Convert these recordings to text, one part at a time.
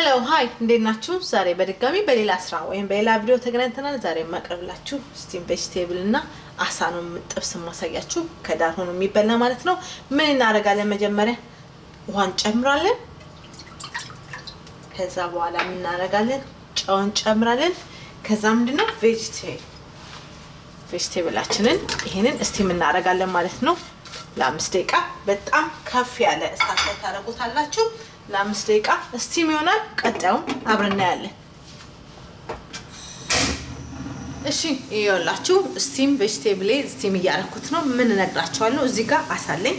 Hello, hi. እንዴት ናችሁ? ዛሬ በድጋሚ በሌላ ስራ ወይም በሌላ ቪዲዮ ተገናኝተናል። ዛሬ ማቀርብላችሁ ስቲም ቬጅቴብል እና አሳ ነው ጥብስ ማሳያችሁ። ከዳር ሆኖ የሚበላ ማለት ነው። ምን እናደርጋለን? መጀመሪያ ውሃን ጨምራለን። ከዛ በኋላ ምን እናደርጋለን? ጨውን ጨምራለን። ከዛ ምንድነው ቬጅቴብላችንን ይሄንን ስቲም እናደርጋለን ማለት ነው። ለ5 ደቂቃ በጣም ከፍ ያለ እሳት ላይ ታደርጉታላችሁ። ለ5 ደቂቃ ስቲም ይሆናል። ቀጣዩን አብረን እናያለን። እሺ ይኸውላችሁ ስቲም ቬጅቴብል ስቲም እያደረኩት ነው። ምን እነግራችኋለሁ? እዚህ ጋር አሳለኝ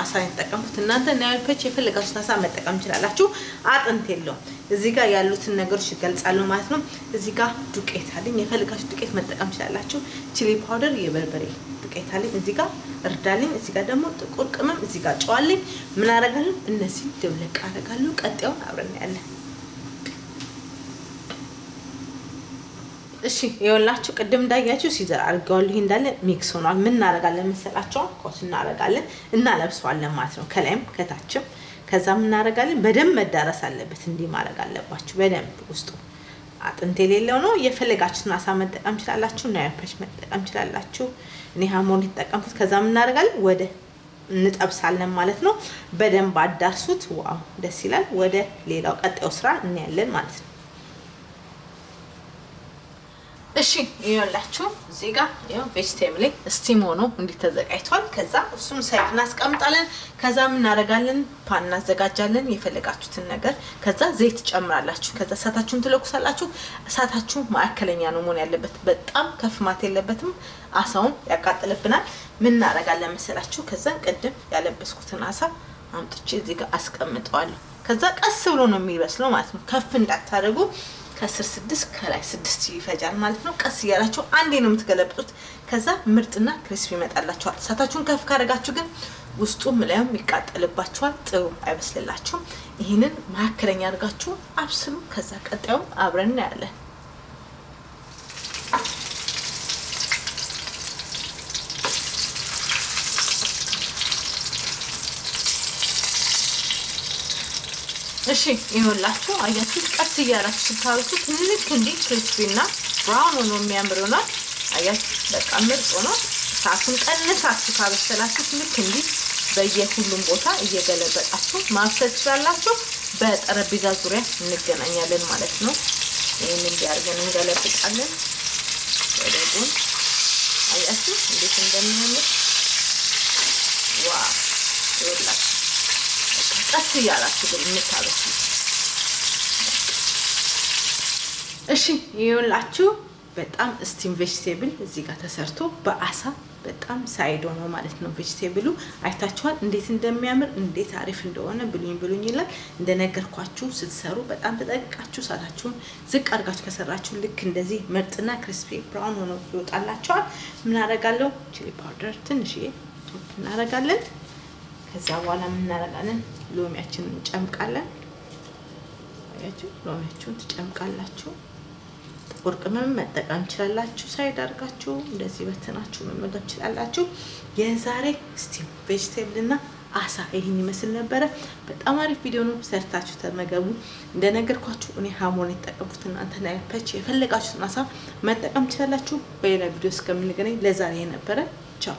አሳን ተጠቀምኩት። እናንተ ናይልፐች የፈለጋችሁት አሳ መጠቀም ትችላላችሁ። አጥንት የለውም። እዚህ ጋር ያሉትን ነገሮች ይገልጻሉ ማለት ነው። እዚህ ጋር ዱቄት አለኝ። የፈለጋችሁት ዱቄት መጠቀም ትችላላችሁ። ቺሊ ፓውደር፣ የበርበሬ ዱቄት አለኝ። እዚህ ጋር እርዳለኝ። እዚህ ጋር ደግሞ ጥቁር ቅመም፣ እዚህ ጋር ጨው አለኝ። ምን አደርጋለሁ? እነዚህ ድብልቅ አደርጋለሁ። ቀጣዩን አብረን እናያለን። እሺ ይኸውላችሁ ቅድም እንዳያችሁ ሲዘር አድርገዋለሁ። ይሄ እንዳለ ሚክስ ሆኗል። ምን እናደርጋለን መሰላችሁ? ኮስ እናደርጋለን እና ለብሰዋለን ማለት ነው። ከላይም ከታችም። ከዛ ምን እናደርጋለን? በደንብ መዳረስ አለበት። እንዲህ ማድረግ አለባችሁ በደንብ። ውስጡ አጥንት የሌለው ነው። የፈለጋችሁትን አሳ መጠቀም ትችላላችሁ። ናይልፐች መጠቀም ትችላላችሁ። እኔ ሃሞን ተጠቀምኩት። ከዛ ምን እናደርጋለን? ወደ እንጠብሳለን ማለት ነው። በደንብ አዳርሱት። ዋው ደስ ይላል። ወደ ሌላው ቀጣዩ ስራ እናያለን ማለት ነው። እሺ ይኸውላችሁ እዚህ ጋር ይኸው ቬጅቴብል ስቲም ሆኖ እንዲተዘጋጅቷል። ከዛ እሱን ሳይድ እናስቀምጣለን። ከዛ ምን እናደርጋለን? ፓን እናዘጋጃለን የፈለጋችሁትን ነገር። ከዛ ዘይት ጨምራላችሁ። ከዛ እሳታችሁን ትለኩሳላችሁ። እሳታችሁ ማዕከለኛ ነው መሆን ያለበት። በጣም ከፍ ማለት የለበትም። አሳውን ያቃጥልብናል። ምን እናደርጋለን መሰላችሁ? ከዛ ቅድም ያለበስኩትን አሳ አምጥቼ እዚህ ጋር አስቀምጠዋለሁ። ከዛ ቀስ ብሎ ነው የሚበስለው ማለት ነው። ከፍ እንዳታደርጉ። ከስር 6 ከላይ 6 ይፈጃል ማለት ነው። ቀስ እያላችሁ አንዴ ነው የምትገለብጡት። ከዛ ምርጥና ክሪስፒ ይመጣላችኋል። እሳታችሁን ከፍ ካደረጋችሁ ግን ውስጡ ምላዩም ይቃጠልባችኋል። ጥሩ አይበስልላችሁም። ይሄንን ማዕከለኛ አድርጋችሁ አብስሉ። ከዛ ቀጣዩ አብረን እናያለን። እሺ ይኸውላችሁ አያችሁ ቀስ እያላችሁ ስታወጡት ልክ እንዴ ክሪስፒና ብራውን ሆኖ የሚያምር ነው። አያችሁ በቃ ምርጥ ነው። እሳቱን ቀንሳችሁ ካበሰላችሁ ልክ እንዴ በየሁሉም ቦታ እየገለበጣችሁ ማብሰል ትችላላችሁ። በጠረጴዛ ዙሪያ እንገናኛለን ማለት ነው። ይሄንን እንዲያርገን እንገለብጣለን ወደ ጎን። አያችሁ እንዴት እንደሚያምር ዋው! ይኸውላችሁ ቀስ እያላችሁ ግን የምታበስሉት። እሺ ይኸውላችሁ በጣም ስቲም ቬጅቴብል እዚህ ጋር ተሰርቶ በአሳ በጣም ሳይዶ ነው ማለት ነው። ቬጅቴብሉ አይታችኋል እንዴት እንደሚያምር እንዴት አሪፍ እንደሆነ ብሉኝ ይላል። እንደነገርኳችሁ ስትሰሩ በጣም ተጠንቅቃችሁ እሳታችሁን ዝቅ አድርጋችሁ ከሰራችሁ ልክ እንደዚህ ምርጥና ክሪስፒ ብራውን ሆኖ ይወጣላችኋል። ምን አደርጋለሁ? ቺሊ ፓውደር ትንሽዬ እናደርጋለን። ከዛ በኋላ ምን እናደርጋለን? ሎሚያችንን እንጨምቃለን። አያችሁ ሎሚያችሁን ትጨምቃላችሁ። ጥቁር ቅመም መጠቀም ትችላላችሁ። ሳይድ አድርጋችሁ እንደዚህ በተናችሁ መመገብ ትችላላችሁ። የዛሬ ስቲም ቬጅቴብልና አሳ ይሄን ይመስል ነበር። በጣም አሪፍ ቪዲዮ ነው። ሰርታችሁ ተመገቡ። እንደነገርኳችሁ እኔ ሃሞን ተጠቀምኩት። እናንተ ናይልፐች የፈለጋችሁትን አሳ መጠቀም ትችላላችሁ። በሌላ ቪዲዮ እስከምንገናኝ ለዛሬ ነበር። ቻው።